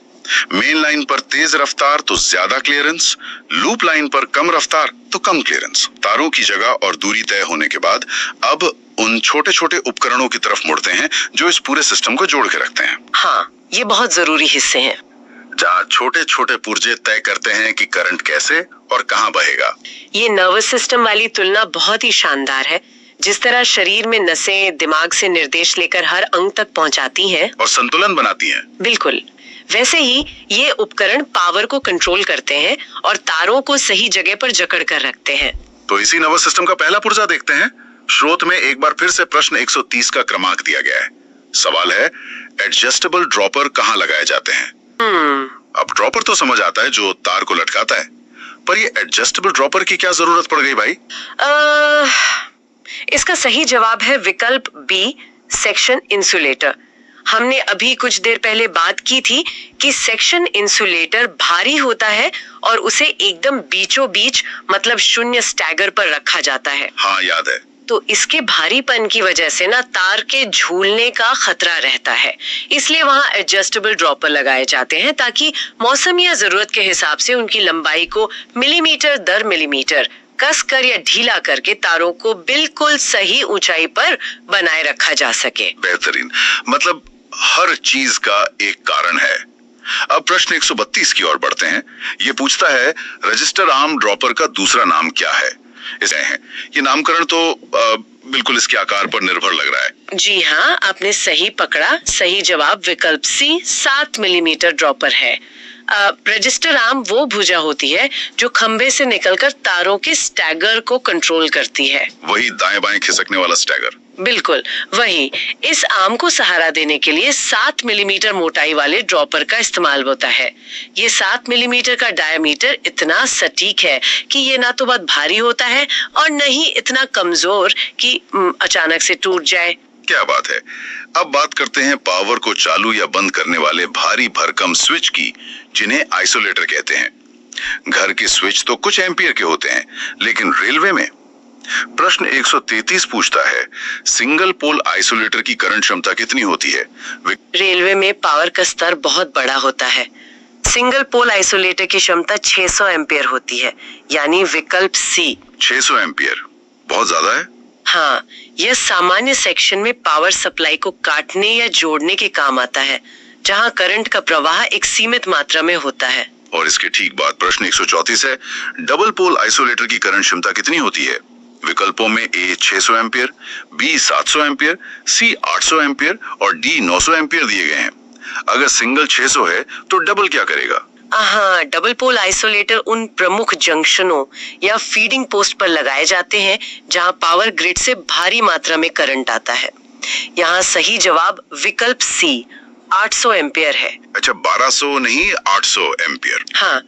मेन लाइन पर तेज रफ्तार तो ज्यादा क्लियरेंस, लूप लाइन पर कम रफ्तार तो कम क्लियरेंस। तारों की जगह और दूरी तय होने के बाद अब उन छोटे छोटे उपकरणों की तरफ मुड़ते हैं जो इस पूरे सिस्टम को जोड़ के रखते हैं। हाँ, ये बहुत जरूरी हिस्से हैं, जहाँ छोटे छोटे पुर्जे तय करते हैं कि करंट कैसे और कहाँ बहेगा। ये नर्वस सिस्टम वाली तुलना बहुत ही शानदार है। जिस तरह शरीर में नसें दिमाग से निर्देश लेकर हर अंग तक पहुंचाती हैं और संतुलन बनाती हैं। बिल्कुल, वैसे ही ये उपकरण पावर को कंट्रोल करते हैं और तारों को सही जगह पर जकड़ कर रखते हैं। तो इसी नर्वस सिस्टम का पहला पुर्जा देखते हैं। स्रोत में एक बार फिर से प्रश्न 130 का क्रमांक दिया गया है। सवाल है, एडजस्टेबल ड्रॉपर कहाँ लगाए जाते हैं? अब ड्रॉपर तो समझ आता है, जो तार को लटकाता है, पर ये एडजस्टेबल ड्रॉपर की क्या जरूरत पड़ गई भाई? इसका सही जवाब है विकल्प बी, सेक्शन इंसुलेटर। हमने अभी कुछ देर पहले बात की थी कि सेक्शन इंसुलेटर भारी होता है और उसे एकदम बीचों बीच, मतलब शून्य स्टैगर पर रखा जाता है। हाँ, याद है। तो इसके भारीपन की वजह से ना तार के झूलने का खतरा रहता है, इसलिए वहाँ एडजस्टेबल ड्रॉपर लगाए जाते हैं ताकि मौसम या जरूरत के हिसाब से उनकी लंबाई को मिलीमीटर दर मिलीमीटर कस कर या ढीला करके तारों को बिल्कुल सही ऊंचाई पर बनाए रखा जा सके। बेहतरीन, मतलब हर चीज का एक कारण है। अब प्रश्न 132 की ओर बढ़ते हैं। ये पूछता है रजिस्टर आर्म ड्रॉपर का दूसरा नाम क्या है? ये नामकरण तो बिल्कुल इसके आकार पर निर्भर लग रहा है। जी हाँ, आपने सही पकड़ा। सही जवाब विकल्प सी, 7 मिलीमीटर ड्रॉपर है। रजिस्टर आर्म वो भुजा होती है जो खंबे से निकलकर तारों के स्टैगर को कंट्रोल करती है। वही दाएं बाएं खिसकने वाला स्टैगर? बिल्कुल वही। इस आर्म को सहारा देने के लिए 7 मिलीमीटर मोटाई वाले ड्रॉपर का इस्तेमाल होता है। ये 7 मिलीमीटर का डायमीटर इतना सटीक है कि ये ना तो बहुत भारी होता है और न ही इतना कमजोर कि अचानक से टूट जाए। क्या बात है। अब बात करते हैं पावर को चालू या बंद करने वाले भारी भरकम स्विच की, जिन्हें आइसोलेटर कहते हैं। घर के स्विच तो कुछ एम्पियर के होते हैं, लेकिन रेलवे में प्रश्न 133 पूछता है सिंगल पोल आइसोलेटर की करंट क्षमता कितनी होती है? रेलवे में पावर का स्तर बहुत बड़ा होता है। सिंगल पोल आइसोलेटर की क्षमता 600 एम्पियर होती है, यानी विकल्प सी। 600 एम्पियर बहुत ज्यादा है। हाँ, यह सामान्य सेक्शन में पावर सप्लाई को काटने या जोड़ने के काम आता है, जहाँ करंट का प्रवाह एक सीमित मात्रा में होता है। और इसके ठीक बाद प्रश्न 134 है डबल पोल आइसोलेटर की करंट क्षमता कितनी होती है? विकल्पों में ए 600 एम्पियर, बी 700 एम्पियर, सी 800 एम्पियर और डी 900 एम्पियर दिए गए हैं। अगर सिंगल 600 है तो डबल क्या करेगा? हाँ, डबल पोल आइसोलेटर उन प्रमुख जंक्शनों या फीडिंग पोस्ट पर लगाए जाते हैं जहां पावर ग्रिड से भारी मात्रा में करंट आता है। यहाँ सही जवाब विकल्प सी, 800 एम्पियर है। अच्छा, 1200 नहीं 800 एम्पियर। हाँ,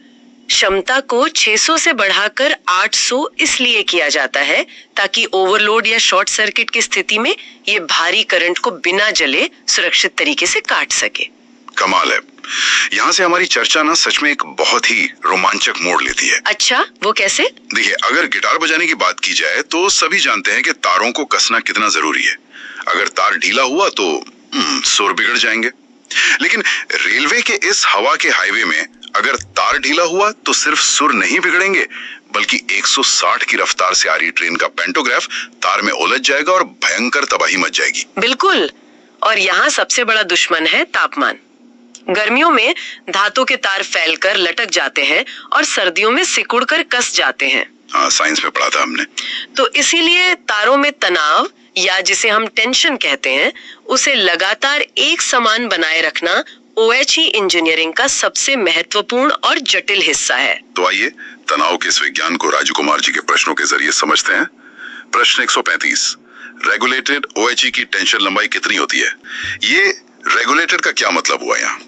क्षमता को 600 से बढ़ाकर 800 इसलिए किया जाता है ताकि ओवरलोड या शॉर्ट सर्किट की स्थिति में ये भारी करंट को बिना जले सुरक्षित तरीके से काट सके। कमाल है। यहाँ से हमारी चर्चा ना सच में एक बहुत ही रोमांचक मोड़ लेती है। अच्छा, वो कैसे? देखिए, अगर गिटार बजाने की बात की जाए तो सभी जानते हैं कि तारों को कसना कितना जरूरी है। अगर तार ढीला हुआ तो सुर बिगड़ जाएंगे। लेकिन रेलवे के इस हवा के हाईवे में अगर तार ढीला हुआ तो सिर्फ सुर नहीं बिगड़ेंगे, बल्कि 160 की रफ्तार से आ रही ट्रेन का पेंटोग्राफ तार में उलझ जाएगा और भयंकर तबाही मच जाएगी। बिल्कुल। और यहाँ सबसे बड़ा दुश्मन है तापमान। गर्मियों में धातु के तार फैलकर लटक जाते हैं और सर्दियों में सिकुड़कर कस जाते हैं। हाँ, साइंस में पढ़ा था हमने। तो इसीलिए तारों में तनाव या जिसे हम टेंशन कहते हैं, उसे लगातार एक समान बनाए रखना OHE इंजीनियरिंग का सबसे महत्वपूर्ण और जटिल हिस्सा है। तो आइए तनाव के इस विज्ञान को राजू कुमार जी के प्रश्नों के जरिए समझते हैं। प्रश्न 135, रेगुलेटेड OHE की टेंशन लंबाई कितनी होती है? ये रेगुलेटेड का क्या मतलब हुआ यहाँ?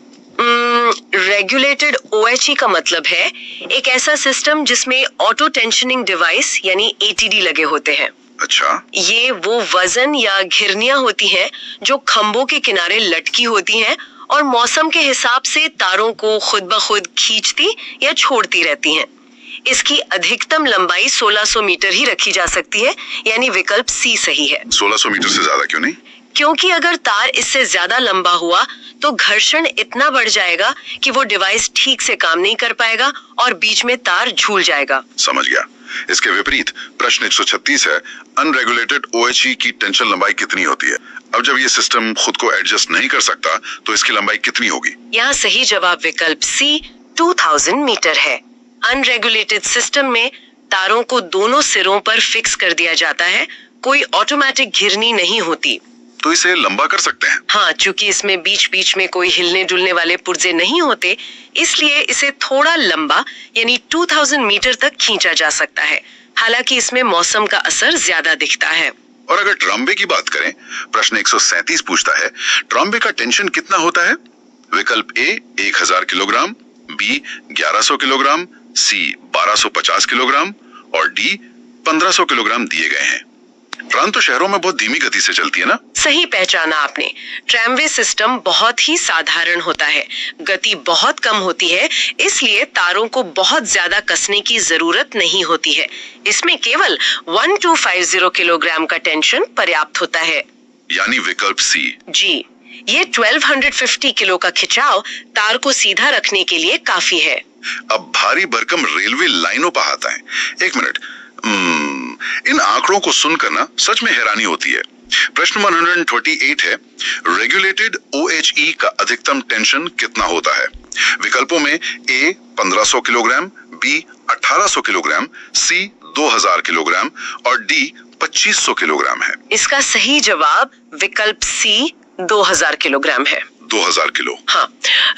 रेगुलेटेड OHE का मतलब है एक ऐसा सिस्टम जिसमें ऑटो टेंशनिंग डिवाइस यानी ATD लगे होते हैं। अच्छा, ये वो वजन या घिरनियां होती हैं जो खंभों के किनारे लटकी होती हैं और मौसम के हिसाब से तारों को खुद ब खुद खींचती या छोड़ती रहती हैं। इसकी अधिकतम लंबाई 1600 मीटर ही रखी जा सकती है, यानी विकल्प C सही है। 1600 मीटर से ज्यादा क्यों नहीं? क्योंकि अगर तार इससे ज्यादा लंबा हुआ तो घर्षण इतना बढ़ जाएगा कि वो डिवाइस ठीक से काम नहीं कर पाएगा और बीच में तार झूल जाएगा। समझ गया। इसके विपरीत प्रश्न 136 है, अनरेगुलेटेड OHE की टेंशन लंबाई कितनी होती है? अब जब ये सिस्टम खुद को एडजस्ट नहीं कर सकता तो इसकी लंबाई कितनी होगी? यहाँ सही जवाब विकल्प C 2000 मीटर है। अनरेगुलेटेड सिस्टम में तारों को दोनों सिरों पर फिक्स कर दिया जाता है, कोई ऑटोमेटिक घिरनी नहीं होती। तो इसे लंबा कर सकते हैं? हाँ, चूंकि इसमें बीच बीच में कोई हिलने डुलने वाले पुर्जे नहीं होते, इसलिए इसे थोड़ा लंबा यानी 2000 मीटर तक खींचा जा सकता है। हालांकि इसमें मौसम का असर ज्यादा दिखता है। और अगर ट्रम्बे की बात करें, प्रश्न 137 पूछता है, ट्रम्बे का टेंशन कितना होता है? विकल्प A 1000 kilogram, B 1100 kilogram, C 1250 kilogram और D 1500 किलोग्राम दिए गए हैं। ट्रेन तो शहरों में बहुत धीमी गति से चलती है ना? सही पहचाना आपने। ट्रैमवे सिस्टम बहुत ही साधारण होता है, गति बहुत कम होती है, इसलिए तारों को बहुत ज्यादा कसने की जरूरत नहीं होती है। इसमें केवल 1250 किलोग्राम का टेंशन पर्याप्त होता है, यानी विकल्प C। जी, ये 1250 किलो का खिंचाव तार को सीधा रखने के लिए काफी है। अब भारी भरकम रेलवे लाइनों पर आता है। एक मिनट, इन आंकड़ों को सुनकर ना सच में हैरानी होती है। प्रश्न 128 है, रेगुलेटेड OHE का अधिकतम टेंशन कितना होता है? विकल्पों में A 1500 kilogram, B 1800 kilogram, C 2000 kilogram और D 2500 किलोग्राम है। इसका सही जवाब विकल्प C 2000 किलोग्राम है। 2000 किलो। हाँ,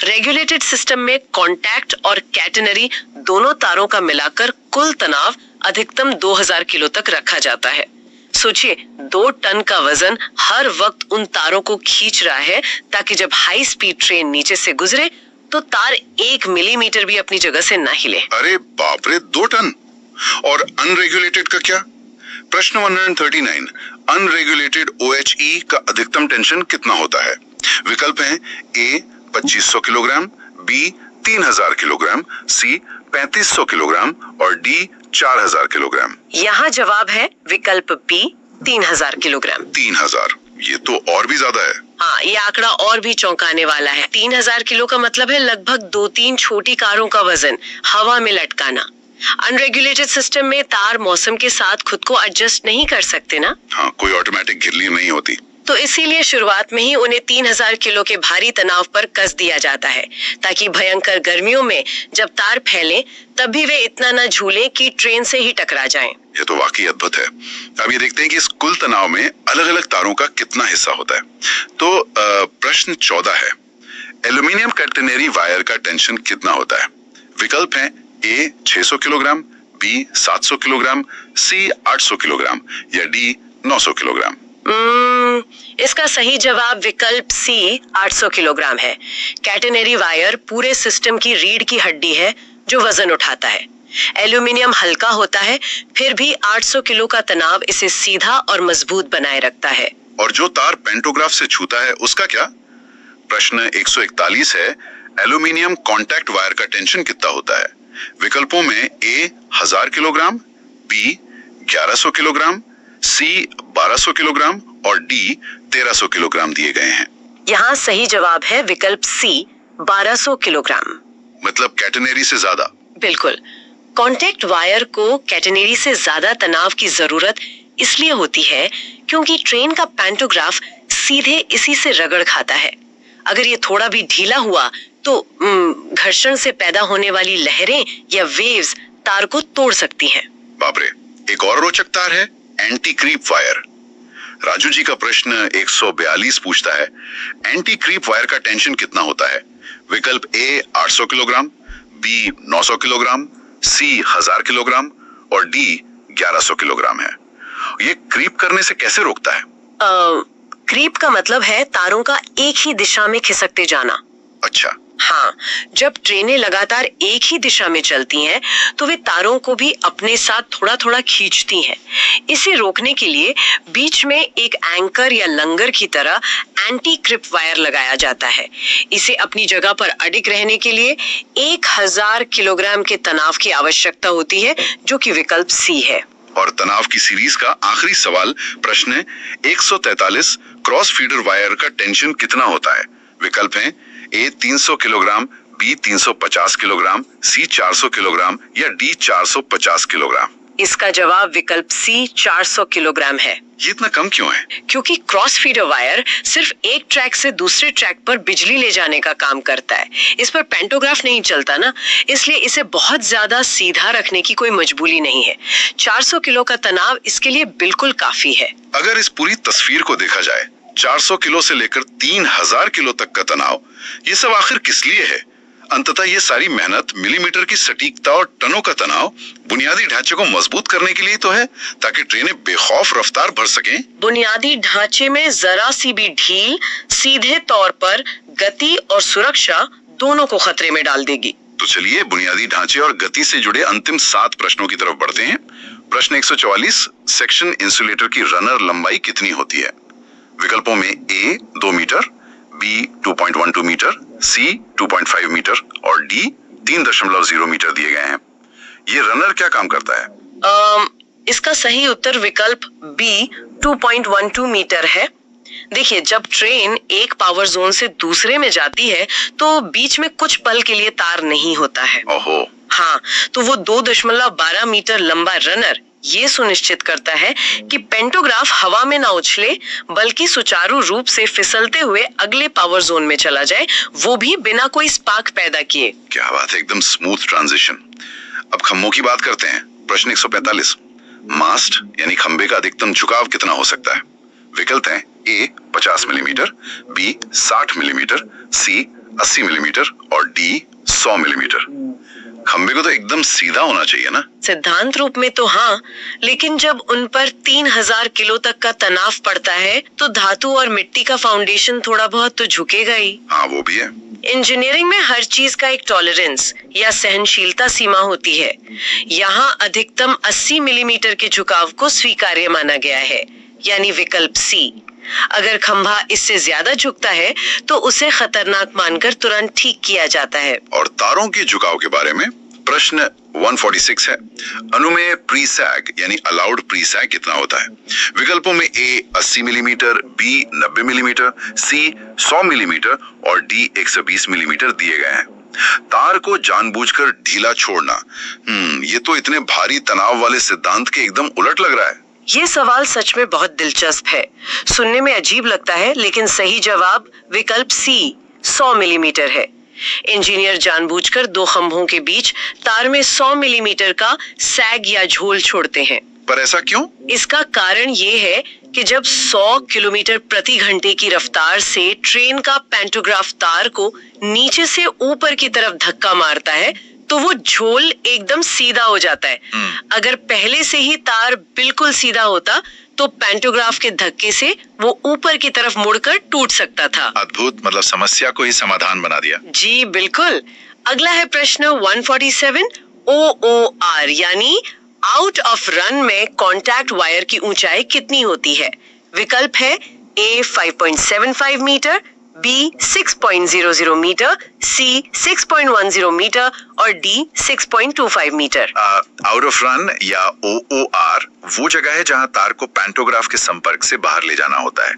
रेगुलेटेड सिस्टम में कॉन्टैक्ट और कैटेनरी दोनों तारों का मिलाकर कुल तनाव अधिकतम 2000 किलो तक रखा जाता है। सोचिए, 2 टन का वजन हर वक्त उन तारों को खींच रहा है ताकि जब हाई स्पीड ट्रेन नीचे से गुजरे तो तार 1 मिलीमीटर भी अपनी जगह से ना हिले। अरे बाप रे, 2 टन। और अनरेगुलेटेड का क्या? प्रश्न 139, अनरेगुलेटेड OHE का अधिकतम टेंशन कितना होता है? विकल्प हैं A 2500 kilogram, B 3000 kilogram, C 3500 kilogram और D 4000 किलोग्राम। यहाँ जवाब है विकल्प B 3000 किलोग्राम। 3000, ये तो और भी ज्यादा है। हाँ, ये आंकड़ा और भी चौंकाने वाला है। 3000 किलो का मतलब है लगभग 2-3 छोटी कारों का वजन हवा में लटकाना। अनरेगुलेटेड सिस्टम में तार मौसम के साथ खुद को एडजस्ट नहीं कर सकते ना। हाँ, कोई ऑटोमेटिक घिरनी नहीं होती। तो इसीलिए शुरुआत में ही उन्हें 3000 किलो के भारी तनाव पर कस दिया जाता है, ताकि भयंकर गर्मियों में जब तार फैले तब भी वे इतना न झूले कि ट्रेन से ही टकरा जाएं। ये तो वाकई अद्भुत है। अब ये देखते हैं कि इस कुल तनाव में अलग अलग तारों का कितना हिस्सा होता है। तो प्रश्न 14 है, एल्यूमिनियम कैटेनरी वायर का टेंशन कितना होता है? विकल्प हैं A 600 kilogram, B 700 kilogram, C 800 kilogram या D 900 किलोग्राम। इसका सही जवाब विकल्प C 800 किलोग्राम है। कैटेनरी वायर पूरे सिस्टम की रीढ़ की हड्डी है जो वजन उठाता है। एल्यूमिनियम हल्का होता है, फिर भी 800 किलो का तनाव इसे सीधा और मजबूत बनाए रखता है। और जो तार पेंटोग्राफ से छूता है उसका क्या? प्रश्न 141 है, एल्यूमिनियम कॉन्टैक्ट वायर का टेंशन कितना होता है? विकल्पों में ए 1000 किलोग्राम, बी 1100 किलोग्राम, सी 1200 किलोग्राम और डी 1300 किलोग्राम दिए गए हैं। यहाँ सही जवाब है विकल्प सी 1200 किलोग्राम। मतलब कैटेनरी से ज्यादा। बिल्कुल, कॉन्टैक्ट वायर को कैटेनरी से ज्यादा तनाव की जरूरत इसलिए होती है क्योंकि ट्रेन का पैंटोग्राफ सीधे इसी से रगड़ खाता है। अगर ये थोड़ा भी ढीला हुआ तो घर्षण से पैदा होने वाली लहरें या वेव्स तार को तोड़ सकती हैं। बाप रे, एक और रोचक तार है anti creep wire. Raju ji का प्रश्न 142 पूछता है, एंटी क्रीप वायर का टेंशन कितना होता है? विकल्प ए 800 किलोग्राम, बी 900 किलोग्राम, सी 1000 किलोग्राम और डी 1100 किलोग्राम है। ये क्रीप करने से कैसे रोकता है? क्रीप का मतलब है तारों का एक ही दिशा में खिसकते जाना। अच्छा। हाँ, जब ट्रेनें लगातार एक ही दिशा में चलती हैं, तो वे तारों को भी अपने साथ थोड़ा थोड़ा खींचती हैं। इसे रोकने के लिए बीच में एक एंकर या लंगर की तरह एंटी क्रिप वायर लगाया जाता है। इसे अपनी जगह पर अडिग रहने के लिए 1000 किलोग्राम के तनाव की आवश्यकता होती है, जो कि विकल्प सी है। और तनाव की सीरीज का आखिरी सवाल प्रश्न 143, क्रॉस फीडर वायर का टेंशन कितना होता है? विकल्प हैं ए 300 किलोग्राम, बी 350 किलोग्राम, सी 400 किलोग्राम या डी 450 किलोग्राम। इसका जवाब विकल्प सी 400 किलोग्राम है। ये इतना कम क्यों है? क्योंकि क्रॉस फीडर वायर सिर्फ एक ट्रैक से दूसरे ट्रैक पर बिजली ले जाने का काम करता है। इस पर पेंटोग्राफ नहीं चलता ना, इसलिए इसे बहुत ज्यादा सीधा रखने की कोई मजबूरी नहीं है। 400 किलो का तनाव इसके लिए बिल्कुल काफी है। अगर इस पूरी तस्वीर को देखा जाए, 400 किलो से लेकर 3000 किलो तक का तनाव, ये सब आखिर किस लिए है? अंततः ये सारी मेहनत, मिलीमीटर की सटीकता और टनों का तनाव बुनियादी ढांचे को मजबूत करने के लिए तो है, ताकि ट्रेनें बेखौफ रफ्तार भर सकें। बुनियादी ढांचे में जरा सी भी ढील सीधे तौर पर गति और सुरक्षा दोनों को खतरे में डाल देगी। तो चलिए बुनियादी ढांचे और गति से जुड़े अंतिम 7 प्रश्नों की तरफ बढ़ते हैं। प्रश्न 144, सेक्शन इंसुलेटर की रनर लंबाई कितनी होती है? विकल्पों में ए 2 मीटर, बी 2.12 मीटर, सी 2.5 मीटर और डी 3.0 मीटर दिए गए हैं। ये रनर क्या काम करता है? इसका सही उत्तर विकल्प बी 2.12 मीटर है। देखिए, जब ट्रेन एक पावर जोन से दूसरे में जाती है तो बीच में कुछ पल के लिए तार नहीं होता है। ओहो। हाँ, तो वो 2.12 मीटर लंबा रनर ये सुनिश्चित करता है कि पेंटोग्राफ हवा में ना उछले, बल्कि सुचारू रूप से फिसलते हुए अगले पावर जोन में चला जाए, वो भी बिना कोई स्पार्क पैदा किए। क्या बात है, एकदम स्मूथ ट्रांजिशन। अब खंभों की बात करते हैं। प्रश्न 145, मास्ट यानी खंबे का अधिकतम झुकाव कितना हो सकता है? विकल्प हैं ए 50 मिलीमीटर, बी 60 मिलीमीटर, सी 80 मिलीमीटर और डी 100 मिलीमीटर। खंबे को तो एकदम सीधा होना चाहिए ना? सिद्धांत रूप में तो हाँ, लेकिन जब उन पर 3000 किलो तक का तनाव पड़ता है तो धातु और मिट्टी का फाउंडेशन थोड़ा बहुत तो झुकेगा ही। हाँ, वो भी है। इंजीनियरिंग में हर चीज का एक टॉलरेंस या सहनशीलता सीमा होती है। यहाँ अधिकतम 80 मिलीमीटर के झुकाव को स्वीकार्य माना गया है, यानी विकल्प सी। अगर खंभा इससे ज्यादा झुकता है तो उसे खतरनाक मानकर तुरंत ठीक किया जाता है। और तारों के झुकाव के बारे में प्रश्न 146 है, अनुमेय प्री सैग यानी अलाउड प्री सैग कितना होता है? विकल्पों में ए 80 मिलीमीटर, बी 90 मिलीमीटर, सी 100 मिलीमीटर और डी 120 मिलीमीटर दिए गए हैं। तार को जानबूझकर ढीला छोड़ना, ये तो इतने भारी तनाव वाले सिद्धांत के एकदम उलट लग रहा है। ये सवाल सच में बहुत दिलचस्प है। सुनने में अजीब लगता है, लेकिन सही जवाब विकल्प सी 100 मिलीमीटर है। इंजीनियर जानबूझकर 2 खंभों के बीच तार में 100 मिलीमीटर का सैग या झोल छोड़ते हैं। पर ऐसा क्यों? इसका कारण ये है कि जब 100 किलोमीटर प्रति घंटे की रफ्तार से ट्रेन का पैंटोग्राफ तार को नीचे से ऊपर की तरफ धक्का मारता है तो वो झोल एकदम सीधा हो जाता है। अगर पहले से ही तार बिल्कुल सीधा होता तो पैंटोग्राफ के धक्के से वो ऊपर की तरफ मुड़कर टूट सकता था। अद्भुत, मतलब समस्या को ही समाधान बना दिया। जी बिल्कुल। अगला है प्रश्न 147 OOR यानी आउट ऑफ रन में कांटेक्ट वायर की ऊंचाई कितनी होती है? विकल्प है A 5.75 metre, B 6.00 metre, C 6.10 metre और D 6.25 metre. Out of run या OOR वो जगह है जहां तार को पैंटोग्राफ के संपर्क से बाहर ले जाना होता है,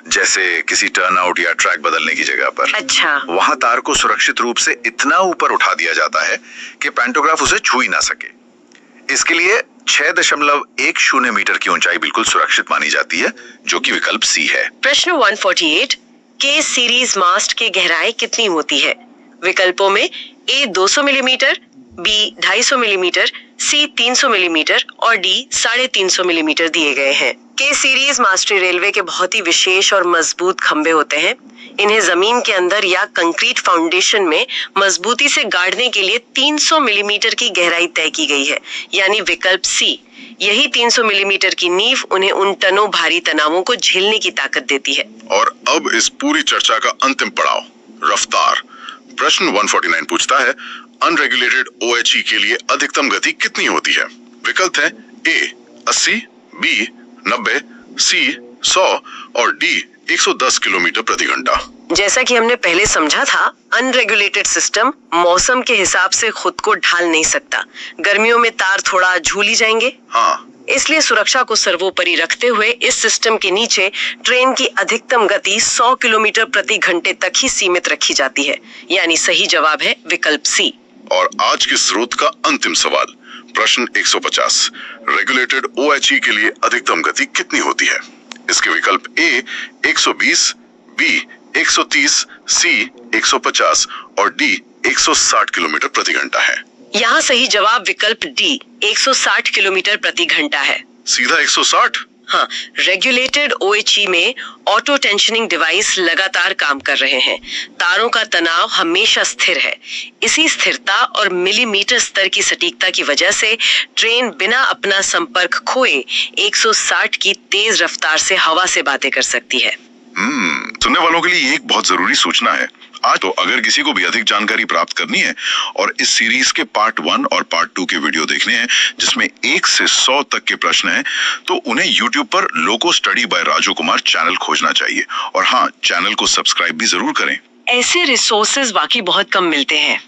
जैसे किसी टर्न आउट या ट्रैक बदलने की जगह पर। अच्छा। वहां तार को सुरक्षित रूप से इतना ऊपर उठा दिया जाता है कि पैंटोग्राफ उसे छू ही ना सके। इसके लिए 6.10 मीटर की ऊंचाई बिल्कुल सुरक्षित मानी जाती है, जो कि विकल्प सी है। प्रश्न 148 के सीरीज मास्ट की गहराई कितनी होती है? विकल्पों में A 200 millimetre, B 250 millimetre, C 300 millimetre और D 350 मिलीमीटर दिए गए हैं। के सीरीज मास्टरी रेलवे के बहुत ही विशेष और मजबूत खंभे होते हैं। इन्हें जमीन के अंदर या कंक्रीट फाउंडेशन में मजबूती से गाड़ने के लिए 300 मिलीमीटर की गहराई तय की गई है, यानी विकल्प सी। यही 300 मिलीमीटर की नींव उन्हें उन टनों भारी तनावों को झेलने की ताकत देती है। और अब इस पूरी चर्चा का अंतिम पड़ाव, रफ्तार। प्रश्न 149 पूछता है, अनरेगुलेटेड OHE के लिए अधिकतम गति कितनी होती है? विकल्प है A 80, B 90, C 100 और D 110 किलोमीटर प्रति घंटा। जैसा कि हमने पहले समझा था, अनरेगुलेटेड सिस्टम मौसम के हिसाब से खुद को ढाल नहीं सकता। गर्मियों में तार थोड़ा झूली जाएंगे। हाँ, इसलिए सुरक्षा को सर्वोपरि रखते हुए इस सिस्टम के नीचे ट्रेन की अधिकतम गति 100 किलोमीटर प्रति घंटे तक ही सीमित रखी जाती है, यानी सही जवाब है विकल्प सी। और आज के स्रोत का अंतिम सवाल, प्रश्न 150, रेगुलेटेड OHE के लिए अधिकतम गति कितनी होती है? इसके विकल्प A 120, B 130, C 150 और D 160 किलोमीटर प्रति घंटा है। यहाँ सही जवाब विकल्प डी 160 किलोमीटर प्रति घंटा है। सीधा 160? हाँ, रेगुलेटेड OHE में ऑटो टेंशनिंग डिवाइस लगातार काम कर रहे हैं। तारों का तनाव हमेशा स्थिर है। इसी स्थिरता और मिलीमीटर स्तर की सटीकता की वजह से ट्रेन बिना अपना संपर्क खोए 160 की तेज रफ्तार से हवा से बातें कर सकती है। सुनने वालों के लिए एक बहुत जरूरी सूचना है। आज तो अगर किसी को भी अधिक जानकारी प्राप्त करनी है और इस सीरीज के पार्ट 1 और पार्ट 2 के वीडियो देखने हैं, जिसमें 1 से 100 तक के प्रश्न हैं, तो उन्हें YouTube पर loco study by Raju Kumar channel खोजना चाहिए। और हाँ, चैनल को सब्सक्राइब भी जरूर करें। ऐसे रिसोर्सेज बाकी बहुत कम मिलते हैं।